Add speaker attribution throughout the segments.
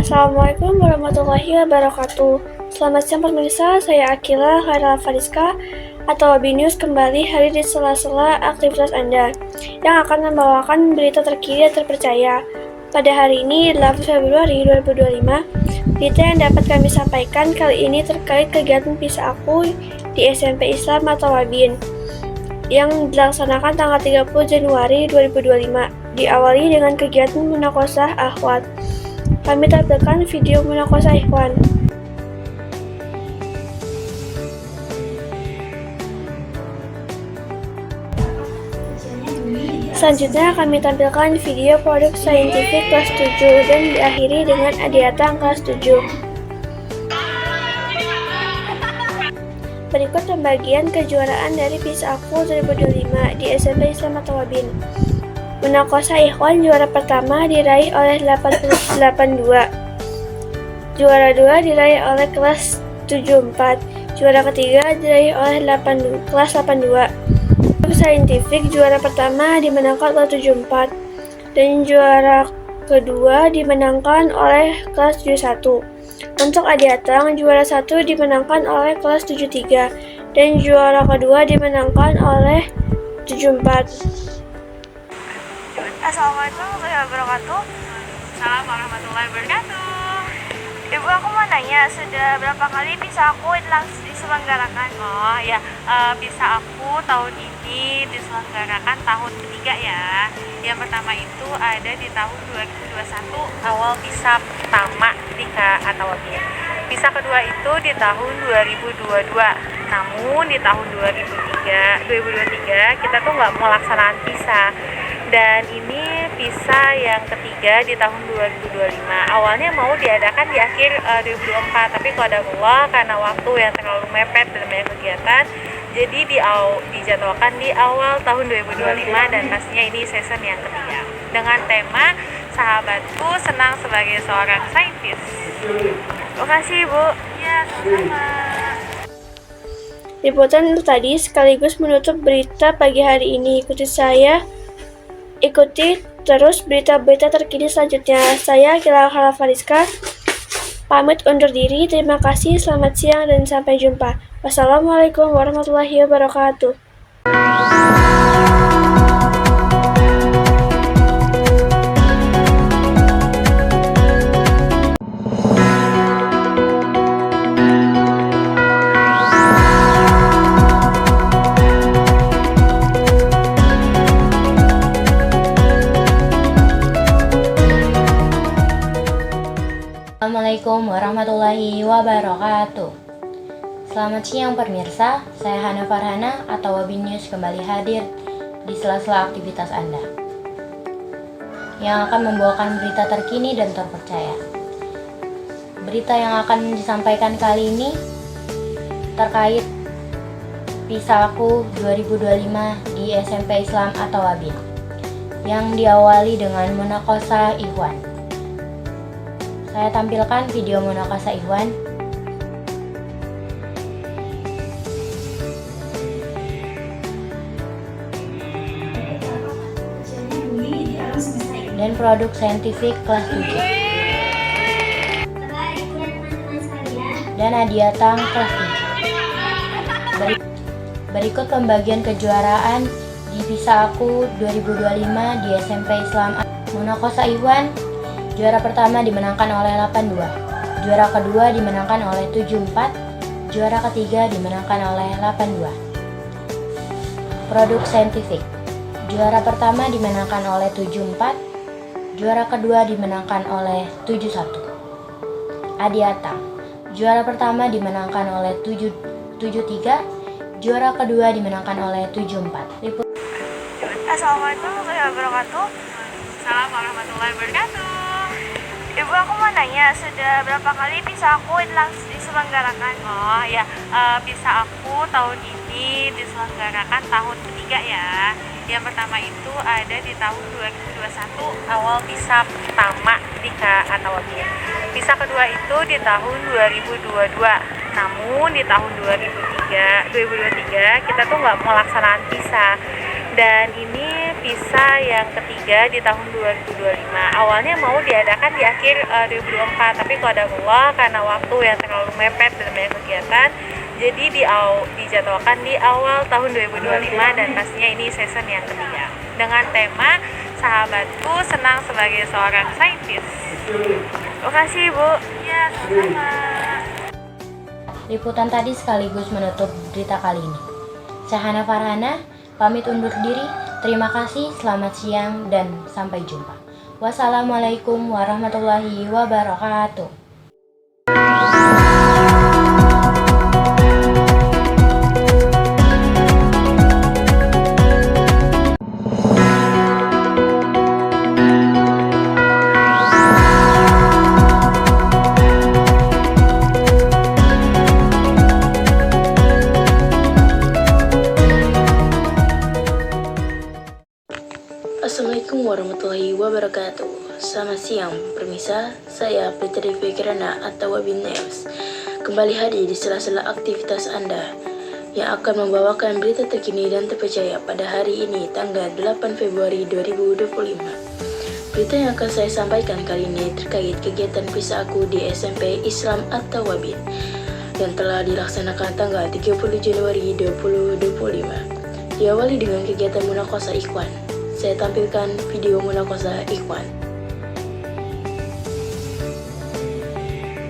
Speaker 1: Assalamualaikum warahmatullahi wabarakatuh. Selamat siang pemirsa, saya Akila Khairul Fariska atau Wabi News kembali hadir di sela-sela aktivitas Anda yang akan membawakan berita terkini dan terpercaya. Pada hari ini, 8 Februari 2025, berita yang dapat kami sampaikan kali ini terkait kegiatan PISA Aku di SMP Islam atau Wabin yang dilaksanakan tanggal 30 Januari 2025, diawali dengan kegiatan Munakosah Akhwat. Kami tampilkan video Munakosah Ikhwan. Selanjutnya kami tampilkan video produk saintifik kelas 7 dan diakhiri dengan adiatang kelas 7. Berikut pembagian kejuaraan dari PISA Aku 2025 di SMP Islam atau Wabin. Munakosah Ikhwan juara pertama diraih oleh 88.2. Juara 2 diraih oleh kelas 74. Juara ketiga diraih oleh kelas 82. Untuk saintifik juara pertama dimenangkan oleh 74 dan juara kedua dimenangkan oleh kelas 71. Untuk adiatang juara 1 dimenangkan oleh kelas 73 dan juara kedua dimenangkan oleh 74.
Speaker 2: Assalamualaikum warahmatullahi wabarakatuh.
Speaker 3: Assalamualaikum warahmatullahi wabarakatuh.
Speaker 2: Ibu, aku mau nanya, sudah berapa kali PISA Aku diselenggarakan?
Speaker 3: Oh ya, PISA Aku tahun ini diselenggarakan tahun ketiga ya. Yang pertama itu ada di tahun 2021 awal PISA pertama di atau PISA kedua itu di tahun 2022. Namun di tahun 2023 kita tuh nggak mau laksanaan PISA. Dan ini PISA yang ketiga di tahun 2025. Awalnya mau diadakan di akhir 2024, tapi qadarullah karena waktu yang terlalu mepet dan banyak kegiatan, jadi dijadwalkan di awal tahun 2025 dan pastinya ini season yang ketiga. Dengan tema Sahabatku Senang Sebagai Seorang Saintis.
Speaker 2: Terima kasih, Ibu.
Speaker 3: Ya, sama-sama.
Speaker 1: Liputan itu tadi sekaligus menutup berita pagi hari ini. Ikuti terus berita-berita terkini selanjutnya. Saya Akila Khairul Fariska pamit undur diri. Terima kasih, selamat siang dan sampai jumpa. Wassalamualaikum warahmatullahi wabarakatuh.
Speaker 4: Assalamualaikum warahmatullahi wabarakatuh. Selamat siang pemirsa, saya Hana Farhana atau Wabi News kembali hadir di sela-sela aktivitas Anda yang akan membawakan berita terkini dan terpercaya. Berita yang akan disampaikan kali ini terkait PISA Aku 2025 di SMP Islam atau Wabin yang diawali dengan Munakosah Ikhwan. Saya tampilkan video Munakosah Ikhwan. Dan produk saintifik kelas 7. Dan adiatang kelas 7. Berikut pembagian kejuaraan di PISA Aku 2025 di SMP Islam. Munakosah Ikhwan juara pertama dimenangkan oleh 82, juara kedua dimenangkan oleh 74, juara ketiga dimenangkan oleh 82. Produk saintifik, juara pertama dimenangkan oleh 74, juara kedua dimenangkan oleh 71. Adiatang, juara pertama dimenangkan oleh 73, juara kedua dimenangkan oleh 74.
Speaker 2: Assalamualaikum warahmatullahi wabarakatuh.
Speaker 3: Assalamualaikum warahmatullahi wabarakatuh.
Speaker 2: Ibu, aku mau nanya, sudah berapa kali PISA Aku diselenggarakan?
Speaker 3: Oh ya, PISA Aku tahun ini diselenggarakan tahun ketiga ya. Yang pertama itu ada di tahun 2021 awal PISA pertama di atau PISA kedua itu di tahun 2022. Namun di tahun 2023 kita tuh nggak mau laksanaan PISA. Dan ini PISA yang ketiga di tahun 2025. Awalnya mau diadakan di akhir 2024, tapi qadarullah karena waktu yang terlalu mepet dan banyak kegiatan, jadi dijadwalkan di awal tahun 2025 dan pastinya ini season yang ketiga. Dengan tema Sahabatku Senang Sebagai Seorang Saintis. Terima kasih, Bu. Ya, sama-sama.
Speaker 4: Liputan tadi sekaligus menutup berita kali ini. Saya Hana Farhana, pamit undur diri. Terima kasih, selamat siang, dan sampai jumpa. Wassalamualaikum warahmatullahi wabarakatuh.
Speaker 5: Assalamualaikum warahmatullahi wabarakatuh. Selamat siang, permisa. Saya Putri Fikirana atau Wabin News. Kembali hadir di sela-sela aktivitas Anda yang akan membawakan berita terkini dan terpercaya pada hari ini, tanggal 8 Februari 2025. Berita yang akan saya sampaikan kali ini terkait kegiatan PISA aku di SMP Islam atau Wabin yang telah dilaksanakan tanggal 30 Januari 2025. Diawali dengan kegiatan Munakosa Ikhwan. Saya tampilkan video Munakosa Ikhwan.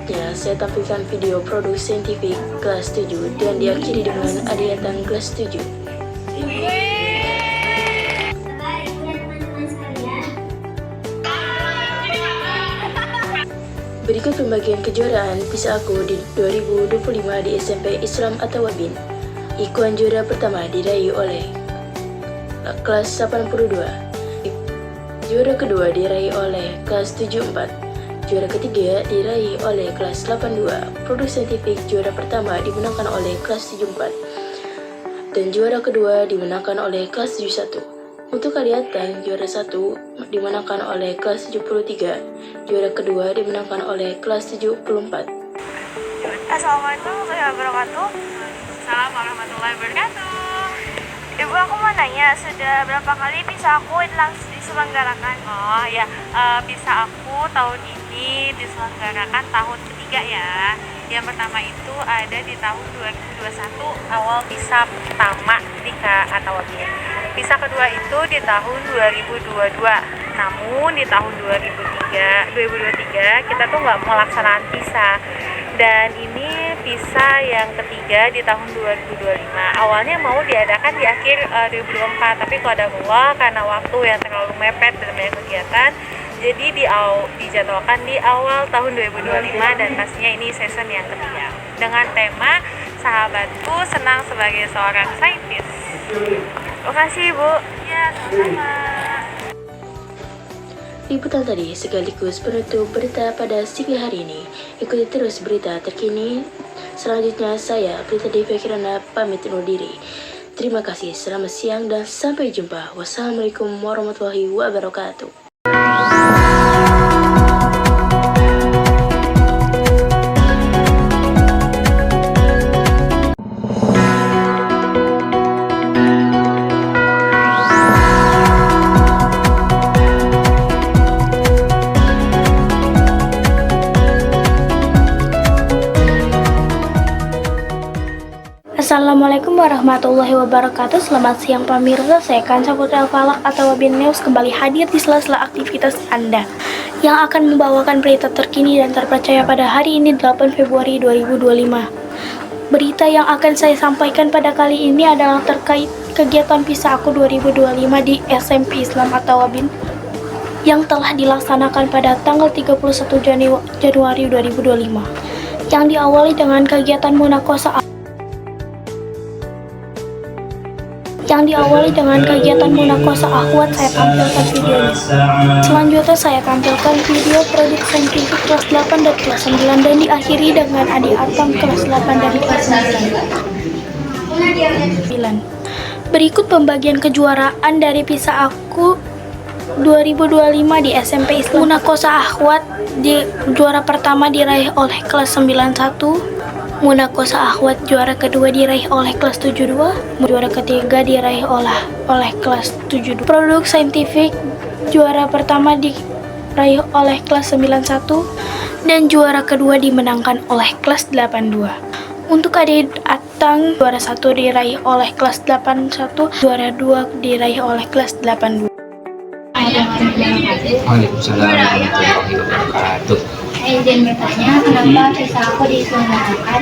Speaker 5: Ya, saya tampilkan video produk saintifik kelas 7 dan diakhiri dengan adiatan kelas 7. Berikut pembagian kejuaraan PISA aku di 2025 di SMP Islam atau Wabin. Ikhwan juara pertama diraih oleh kelas 82. Juara kedua diraih oleh kelas 74. Juara ketiga diraih oleh kelas 82. Produk saintifik juara pertama dimenangkan oleh kelas 74. Dan juara kedua dimenangkan oleh kelas 71. Untuk adiatan, juara 1 dimenangkan oleh kelas 73. Juara kedua dimenangkan oleh kelas 74.
Speaker 2: Assalamualaikum warahmatullahi wabarakatuh.
Speaker 3: Assalamualaikum warahmatullahi wabarakatuh.
Speaker 2: Ibu, aku mau nanya, sudah berapa kali PISA aku diselenggarakan?
Speaker 3: Oh ya, PISA aku tahun ini diselenggarakan tahun ketiga ya. Yang pertama itu ada di tahun 2021, awal PISA pertama di atau PISA kedua itu di tahun 2022. Namun di tahun 2023 kita tuh nggak melaksanakan PISA. Dan ini PISA yang ketiga di tahun 2025. Awalnya mau diadakan di akhir 2024, tapi qadarullah karena waktu yang terlalu mepet dan banyak kegiatan, jadi dijadwalkan di awal tahun 2025 dan pastinya ini season yang ketiga. Dengan tema Sahabatku Senang Sebagai Seorang Saintis.
Speaker 2: Terima kasih, Bu. Ya, sama-sama.
Speaker 5: Liputan tadi sekaligus penutup berita pada siang hari ini. Ikuti terus berita terkini. Selanjutnya saya, Prita Devi Kirana, pamit undur diri. Terima kasih, selamat siang dan sampai jumpa. Wassalamualaikum warahmatullahi wabarakatuh.
Speaker 1: Assalamualaikum warahmatullahi wabarakatuh. Selamat siang pemirsa, saya Kansa Putri Al-Falak atau Wabin News kembali hadir di sela-sela aktivitas Anda yang akan membawakan berita terkini dan terpercaya pada hari ini 8 Februari 2025. Berita yang akan saya sampaikan pada kali ini adalah terkait kegiatan PISA aku 2025 di SMP Islam atau Wabin yang telah dilaksanakan pada tanggal 31 Januari 2025 yang diawali dengan kegiatan Munakosa Akhwat. Saya tampilkan videonya. Selanjutnya saya tampilkan video produk saintifik kelas 8 dan kelas 9 dan diakhiri dengan adiatan kelas 8 dan kelas 9. Berikut pembagian kejuaraan dari PISA aku 2025 di SMP Islam. Munakosa Akhwat di juara pertama diraih oleh kelas 91. Munakosa Akhwat juara kedua diraih oleh kelas 72, juara ketiga diraih oleh kelas 72. Produk saintifik juara pertama diraih oleh kelas 91 dan juara kedua dimenangkan oleh kelas 82. Untuk adik Atang, juara 1 diraih oleh kelas 81, juara 2 diraih oleh kelas 82.
Speaker 6: Waalaikumsalam warahmatullahi wabarakatuh.
Speaker 4: Saya izin bertanya, kenapa kisah aku diselenggarakan?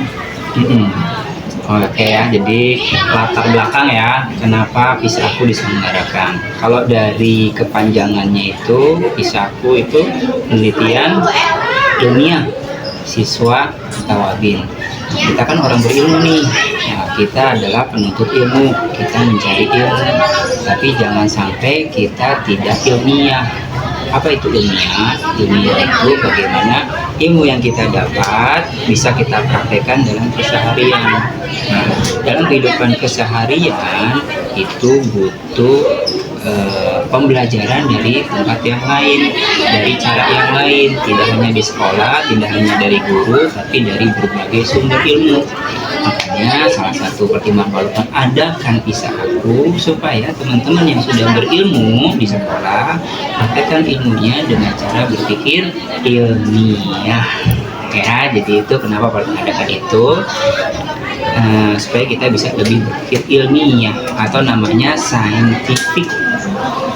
Speaker 6: Oke ya, jadi latar belakang ya, kenapa Pisahku diselenggarakan. Kalau dari kepanjangannya itu, Pisahku itu penelitian ilmiah siswa Tawabin. Kita kan orang berilmu nih, ya, kita adalah penuntut ilmu, kita mencari ilmu, tapi jangan sampai kita tidak ilmiah. Apa itu ilmiah? Ilmiah itu bagaimana ilmu yang kita dapat bisa kita praktekkan dalam keseharian. Nah, dalam kehidupan keseharian itu butuh pembelajaran dari tempat yang lain, dari cara yang lain, tidak hanya di sekolah, tidak hanya dari guru, tapi dari berbagai sumber ilmu. Makanya salah satu pertimbangan palutan adakan Pisahku supaya teman-teman yang sudah berilmu di sekolah praktekkan ilmunya dengan cara berpikir ilmiah. Ya, jadi itu kenapa palutan adakan itu. Supaya kita bisa lebih berpikir ilmiah atau namanya scientific,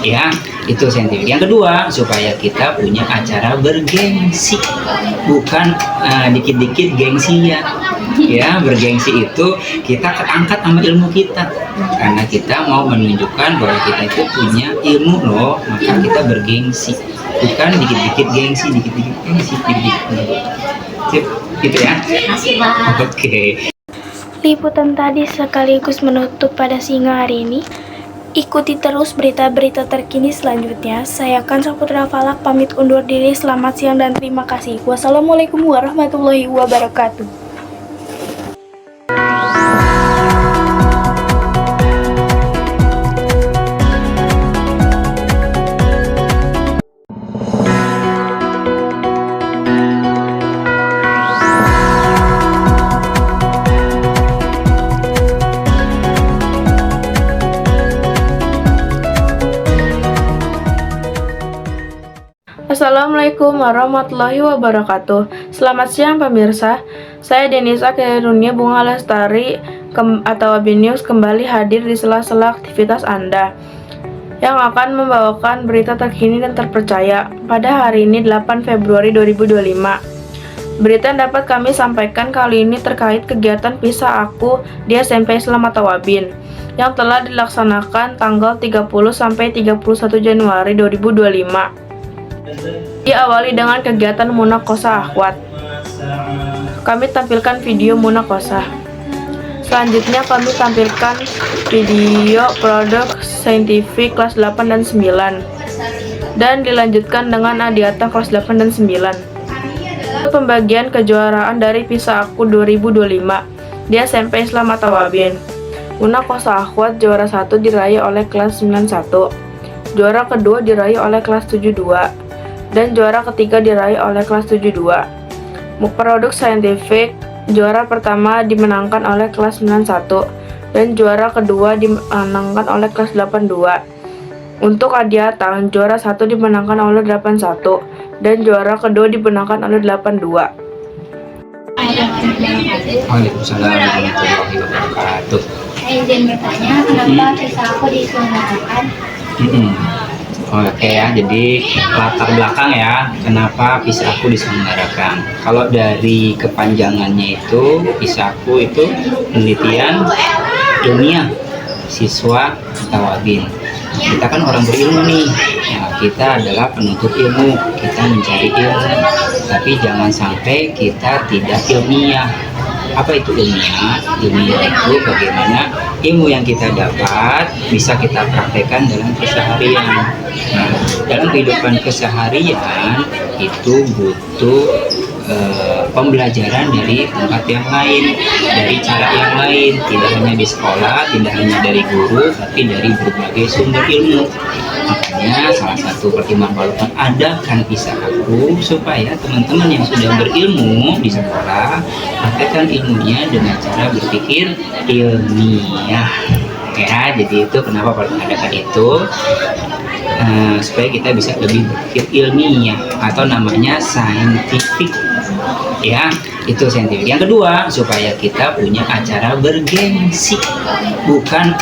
Speaker 6: ya, itu scientific. Yang kedua, supaya kita punya acara bergengsi, bukan dikit-dikit gengsi ya, bergengsi itu kita keangkat sama ilmu kita karena kita mau menunjukkan bahwa kita itu punya ilmu loh, maka kita bergengsi, bukan dikit-dikit gengsi, dikit-dikit gengsi, dikit-dikit. Sip, gitu ya. Oke.
Speaker 1: Liputan tadi sekaligus menutup pada siang hari ini. Ikuti terus berita-berita terkini selanjutnya. Saya Kansa Putra Falak pamit undur diri. Selamat siang dan terima kasih. Wassalamualaikum warahmatullahi wabarakatuh. Assalamualaikum warahmatullahi wabarakatuh. Selamat siang pemirsa. Saya Denisa Kerunia Bunga Lestari atau Wabin News kembali hadir di sela-sela aktivitas Anda yang akan membawakan berita terkini dan terpercaya pada hari ini 8 Februari 2025. Berita yang dapat kami sampaikan kali ini terkait kegiatan Pisahku di SMP Islam Tawabin yang telah dilaksanakan tanggal 30 sampai 31 Januari 2025. Diawali dengan kegiatan Munakosa Akhwat. Kami tampilkan video Munakosa. Selanjutnya kami tampilkan video produk saintifik kelas 8 dan 9. Dan dilanjutkan dengan Adiatang kelas 8 dan 9. Pembagian kejuaraan dari Pisahku 2025 di SMP Islam Tawabin. Munakosa Akhwat juara 1 diraih oleh kelas 91. Juara kedua diraih oleh kelas 72. Dan juara ketiga diraih oleh kelas 72. Produk saintifik juara pertama dimenangkan oleh kelas 91 dan juara kedua dimenangkan oleh kelas 82. Untuk Adiatang juara 1 dimenangkan oleh 81 dan juara kedua dimenangkan oleh 82.
Speaker 6: Waalaikumsalam warahmatullahi wabarakatuh.
Speaker 4: Saya izin bertanya, kenapa Pisahku diselenggarakan?
Speaker 6: Oke ya, jadi latar belakang ya, kenapa Pisahku diselenggarakan. Kalau dari kepanjangannya itu, Pisahku itu penelitian ilmiah siswa Tawabin. Kita kan orang berilmu nih, ya, kita adalah penuntut ilmu, kita mencari ilmu, tapi jangan sampai kita tidak ilmiah. Apa itu ilmiah? Ilmiah itu bagaimana ilmu yang kita dapat bisa kita praktekkan dalam keseharian. Nah, dalam kehidupan keseharian itu butuh pembelajaran dari tempat yang lain, dari cara yang lain, tidak hanya di sekolah, tidak hanya dari guru, tapi dari berbagai sumber ilmu. Makanya Makanya salah satu pertimbangan palutan adakan pisah aku supaya teman-teman yang sudah berilmu di sekolah praktekkan ilmunya dengan cara berpikir ilmiah. Ya, jadi itu kenapa palutan adakan itu, supaya kita bisa lebih berpikir ilmiah atau namanya scientific. Ya, itu scientific. Yang kedua, supaya kita punya acara bergengsi, bukan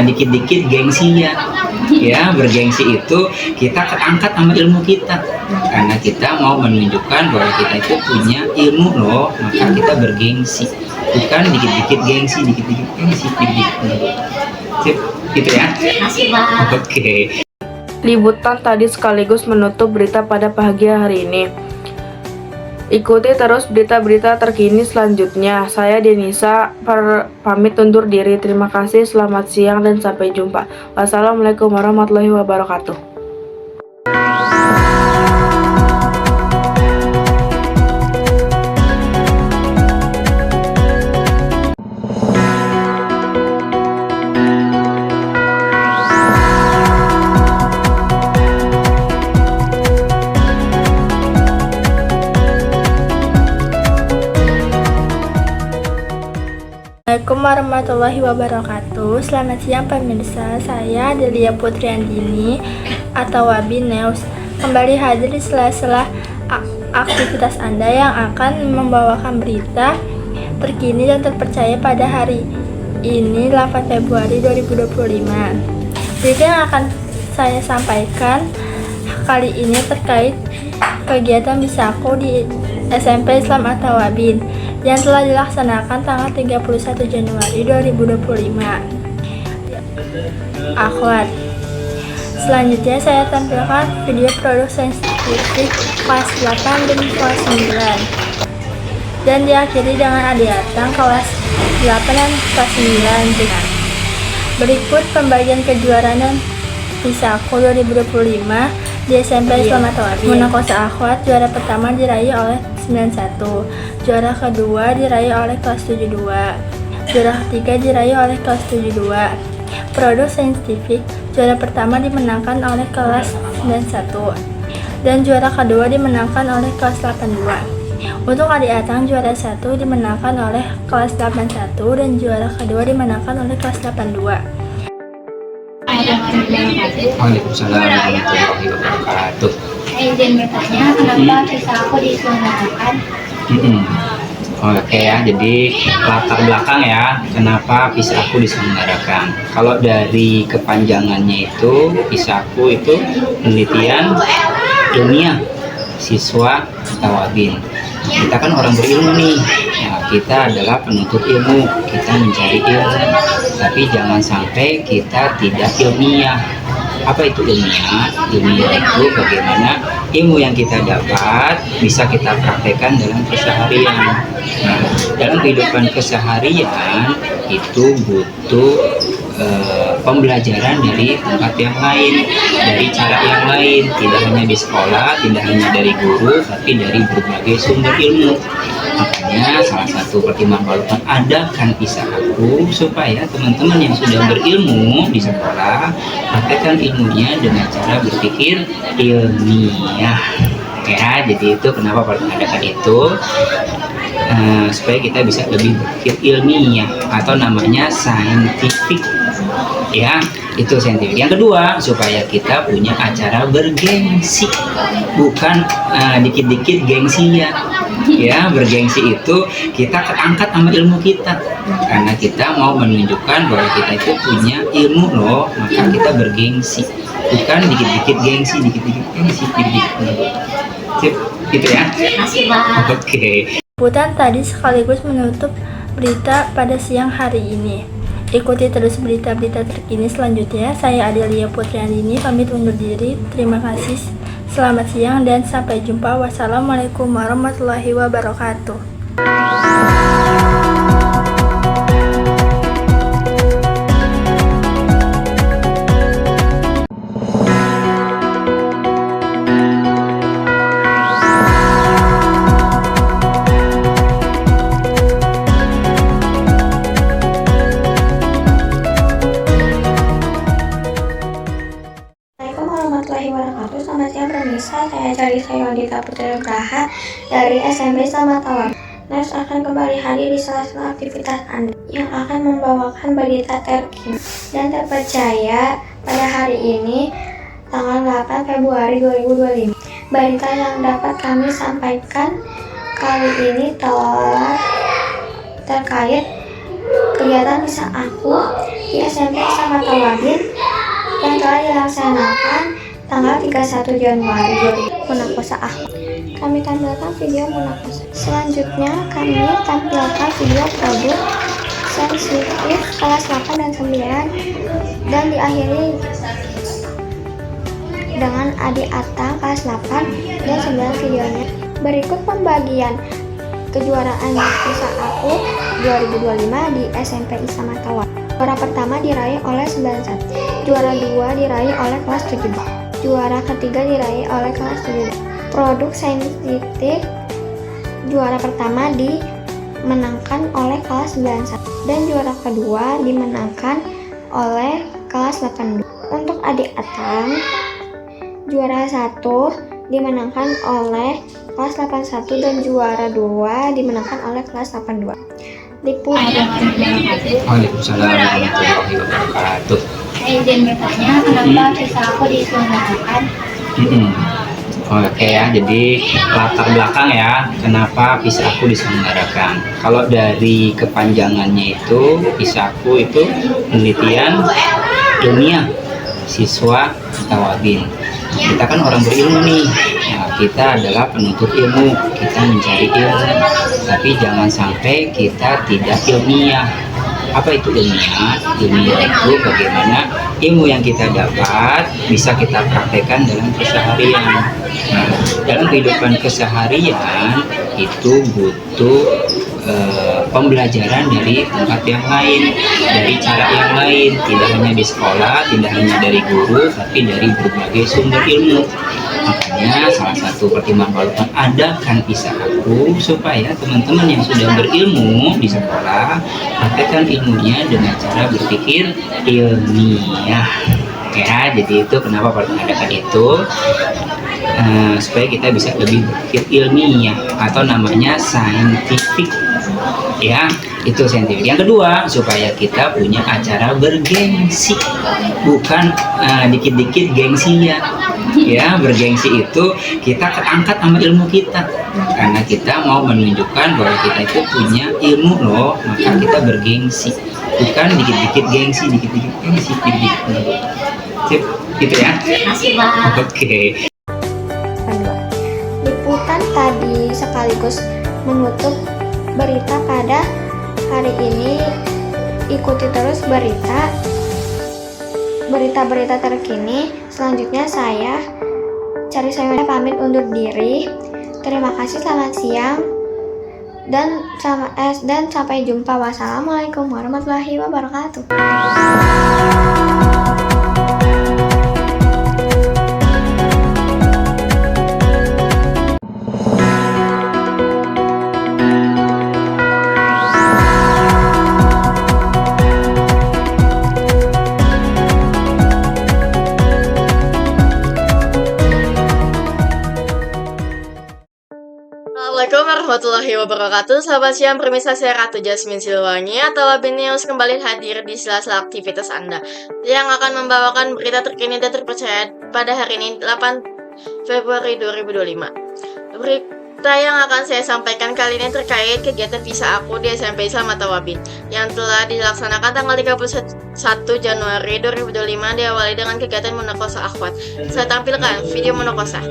Speaker 6: dikit-dikit gengsi ya. Ya, bergengsi itu kita keangkat sama ilmu kita, karena kita mau menunjukkan bahwa kita itu punya ilmu loh, maka kita bergengsi, bukan dikit-dikit gengsi, dikit-dikit gengsi, dikit-dikit. Sip, gitu ya. Oke.
Speaker 7: Liputan tadi sekaligus menutup berita pada pagi hari ini. Ikuti terus berita-berita terkini selanjutnya. Saya Denisa pamit undur diri. Terima kasih, selamat siang dan sampai jumpa. Wassalamualaikum warahmatullahi wabarakatuh.
Speaker 1: Assalamualaikum warahmatullahi wabarakatuh. Selamat siang pemirsa, saya Delia Putri Andini atau Wabi News kembali hadir di sela-sela aktivitas Anda yang akan membawakan berita terkini dan terpercaya pada hari ini 8 Februari 2025. Berita yang akan saya sampaikan kali ini terkait kegiatan Bisaku di SMP Islam At-Tawabin yang telah dilaksanakan tanggal 31 Januari 2025. Akhwat. Selanjutnya saya tampilkan video produk sensitif kelas 8 dan kelas 9 dan diakhiri dengan adiatang kelas 8 dan kelas 9 dengan berikut pembagian kejuaraan dan Bisaku 2025 di SMP Islam At-Tawabin. Munakosa Akhwat juara pertama diraih oleh 91, juara kedua diraih oleh kelas 72, juara ketiga diraih oleh kelas 72. Produk saintifik juara pertama dimenangkan oleh kelas 91 dan juara kedua dimenangkan oleh kelas 82. Untuk adik Atang juara 1 dimenangkan oleh kelas 81 dan juara kedua dimenangkan oleh kelas 82.
Speaker 6: Waalaikumsalam warahmatullahi wabarakatuh.
Speaker 4: Izin bertanya, kenapa kisah aku diselenggarakan?
Speaker 6: Oke ya, jadi latar belakang ya, kenapa Pisahku diselenggarakan. Kalau dari kepanjangannya itu, Pisahku itu penelitian ilmiah siswa Tawabin. Kita kan orang berilmu nih, ya, kita adalah penuntut ilmu, kita mencari ilmu, tapi jangan sampai kita tidak ilmiah. Apa itu ilmiah? Ilmiah itu bagaimana ilmu yang kita dapat bisa kita praktekkan dalam keseharian. Nah, dalam kehidupan keseharian itu butuh pembelajaran dari tempat yang lain, dari cara yang lain, tidak hanya di sekolah, tidak hanya dari guru, tapi dari berbagai sumber ilmu. Makanya salah satu pertimbangan palutan adakan pisah aku supaya teman-teman yang sudah berilmu di sekolah praktekkan ilmunya dengan cara berpikir ilmiah. Ya, jadi itu kenapa palutan adakan itu, supaya kita bisa lebih berpikir ilmiah atau namanya scientific. Ya, itu scientific. Yang kedua, supaya kita punya acara bergengsi, bukan dikit-dikit gengsi ya. Ya, bergengsi itu kita keangkat sama ilmu kita, karena kita mau menunjukkan bahwa kita itu punya ilmu loh, maka kita bergengsi, bukan dikit-dikit gengsi, dikit-dikit gengsi, dikit-dikit. Sip, gitu ya. Oke.
Speaker 1: Liputan tadi sekaligus menutup berita pada siang hari ini. Ikuti terus berita-berita terkini selanjutnya. Saya Adelia Putri Andini pamit undur diri. Terima kasih. Selamat siang dan sampai jumpa. Wassalamualaikum warahmatullahi wabarakatuh. mencari saya Dita Putri Braha dari SMP Selamat Awal. News akan kembali hadir di sela-sela aktivitas Anda yang akan membawakan berita terkini dan terpercaya pada hari ini, tanggal 8 Februari 2025. Berita yang dapat kami sampaikan kali ini telah terkait kegiatan Bisa Aku di SMP Selamat Awal yang telah dilaksanakan tanggal 31 Januari 2025. Munakosa Akhwat. Kami tampilkan video munakosa. Selanjutnya kami tampilkan video produk sensitif kelas 8 dan 9 dan diakhiri dengan Adi Atang kelas 8 dan 9 videonya. Berikut pembagian kejuaraan Bisa Aku 2025 di SMP Isa Matawa. Juara pertama diraih oleh 91, juara 2 diraih oleh kelas 72, juara ketiga diraih oleh kelas 72. Produk sensitif juara pertama dimenangkan oleh kelas 91 dan juara kedua dimenangkan oleh kelas 82. Untuk Adik Atang, juara 1 dimenangkan oleh kelas 81 dan juara 2 dimenangkan oleh kelas 82.
Speaker 6: Waalaikumsalam warahmatullahi wabarakatuh.
Speaker 4: Saya izin bertanya, kenapa Bisa Aku diselenggarakan?
Speaker 6: Oke ya, jadi latar belakang ya, kenapa Bisa Aku diselenggarakan. Kalau dari kepanjangannya itu, Bisa Aku itu penelitian ilmiah siswa Tawabin. Kita kan orang berilmu nih, nah, kita adalah penuntut ilmu, kita mencari ilmu, tapi jangan sampai kita tidak ilmiah. Apa itu ilmiah? Ilmiah itu bagaimana ilmu yang kita dapat bisa kita praktekkan dalam keseharian. Nah, dalam kehidupan keseharian itu butuh pembelajaran dari tempat yang lain, dari cara yang lain, tidak hanya di sekolah, tidak hanya dari guru, tapi dari berbagai sumber ilmu. Makanya salah satu pertimbangan adakan Bisa Aku supaya teman-teman yang sudah berilmu di sekolah praktekkan ilmunya dengan cara berpikir ilmiah. Ya, jadi itu kenapa pertanyaan itu. Supaya kita bisa lebih berpikir ilmiah atau namanya scientific ya, itu saintifik. Yang kedua, supaya kita punya acara bergengsi, bukan dikit-dikit gengsi ya, bergengsi itu kita keangkat sama ilmu kita karena kita mau menunjukkan bahwa kita itu punya ilmu loh, maka kita bergengsi, bukan dikit-dikit gengsi, dikit-dikit gengsi, dikit-dikit. Sip, gitu ya. Oke.
Speaker 1: Liputan tadi sekaligus menutup berita pada hari ini. Ikuti terus berita-berita terkini. Selanjutnya saya Cari Sayur pamit undur diri. Terima kasih, selamat siang dan sampai jumpa. Wassalamualaikum warahmatullahi wabarakatuh.
Speaker 5: Assalamualaikum warahmatullahi wabarakatuh. Selamat siang, permisa, saya Ratu Jasmine Silwangi atau Labin News kembali hadir di sela-sela aktivitas Anda yang akan membawakan berita terkini dan terpercaya pada hari ini 8 Februari 2025. Berita yang akan saya sampaikan kali ini terkait kegiatan Bisa Aku di SMP Selamat Tawabin yang telah dilaksanakan tanggal 31 Januari 2025, diawali dengan kegiatan munakosa akhwat. Saya tampilkan video munakosa.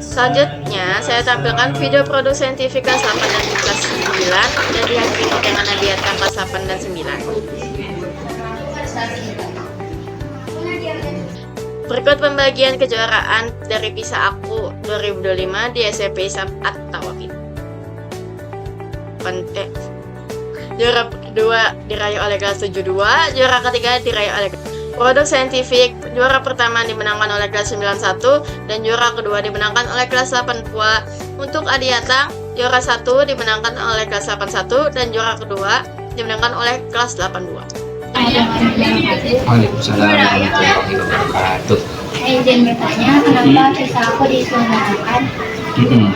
Speaker 5: Selanjutnya, saya tampilkan video produk saintifik kelas 8 dan kelas 9 dan diakhiri dengan hadiahkan kelas 8 dan 9. Berikut pembagian kejuaraan dari Bisa Aku 2025 di SMP Selamat Tawabin. Juara kedua diraih oleh kelas 72, juara ketiga diraih oleh produk saintifik. Juara pertama dimenangkan oleh kelas 91 dan juara kedua dimenangkan oleh kelas 82. Untuk Adiatang, juara 1 dimenangkan oleh kelas 81 dan juara kedua dimenangkan oleh kelas 82.
Speaker 6: Waalaikumsalam warahmatullahi wabarakatuh.
Speaker 4: izin bertanya, kenapa kisah aku diselenggarakan?
Speaker 6: Mm-mm.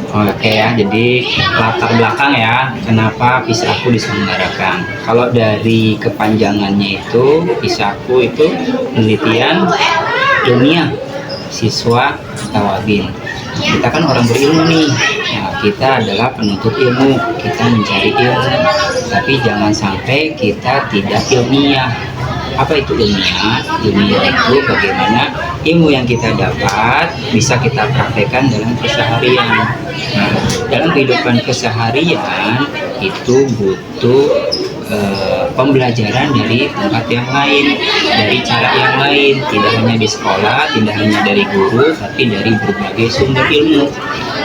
Speaker 6: Oke ya, jadi latar belakang ya, kenapa Pisahku diselenggarakan. Kalau dari kepanjangannya itu, Pisahku itu penelitian ilmiah siswa Tawabin. Kita kan orang berilmu nih, ya, kita adalah penuntut ilmu, kita mencari ilmu, tapi jangan sampai kita tidak ilmiah. Apa itu ilmiah? Ilmiah itu bagaimana ilmu yang kita dapat bisa kita praktekkan dalam keseharian. Nah, dalam kehidupan keseharian itu butuh pembelajaran dari tempat yang lain, dari cara yang lain, tidak hanya di sekolah, tidak hanya dari guru, tapi dari berbagai sumber ilmu.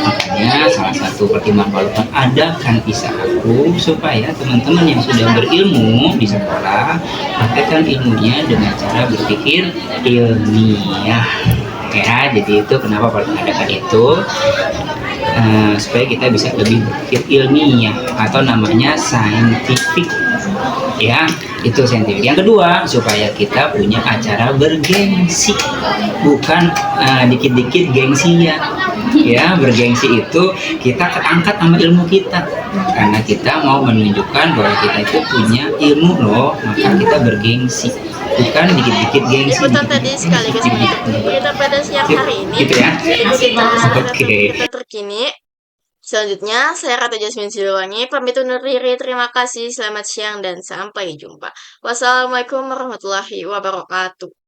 Speaker 6: Makanya salah satu pertimbangan palutan adakan Pisahku supaya teman-teman yang sudah berilmu di sekolah praktekkan ilmunya dengan cara berpikir ilmiah. Ya, jadi itu kenapa palutan adakan itu. Supaya kita bisa lebih berpikir ilmiah atau namanya scientific, ya, itu scientific. Yang kedua, supaya kita punya acara bergengsi, bukan dikit-dikit gengsi ya, bergengsi itu kita keangkat sama ilmu kita karena kita mau menunjukkan bahwa kita itu punya ilmu loh, maka kita bergengsi, bukan dikit-dikit gengsi.
Speaker 5: Ikutan tadi sekaligus berita pada siang hari ini.
Speaker 6: Gitu ya.
Speaker 5: Oke. Berita terkini. Selanjutnya, saya Ratu Jasmine Siliwangi, pamit undur diri. Terima kasih, selamat siang, dan sampai jumpa. Wassalamualaikum warahmatullahi wabarakatuh.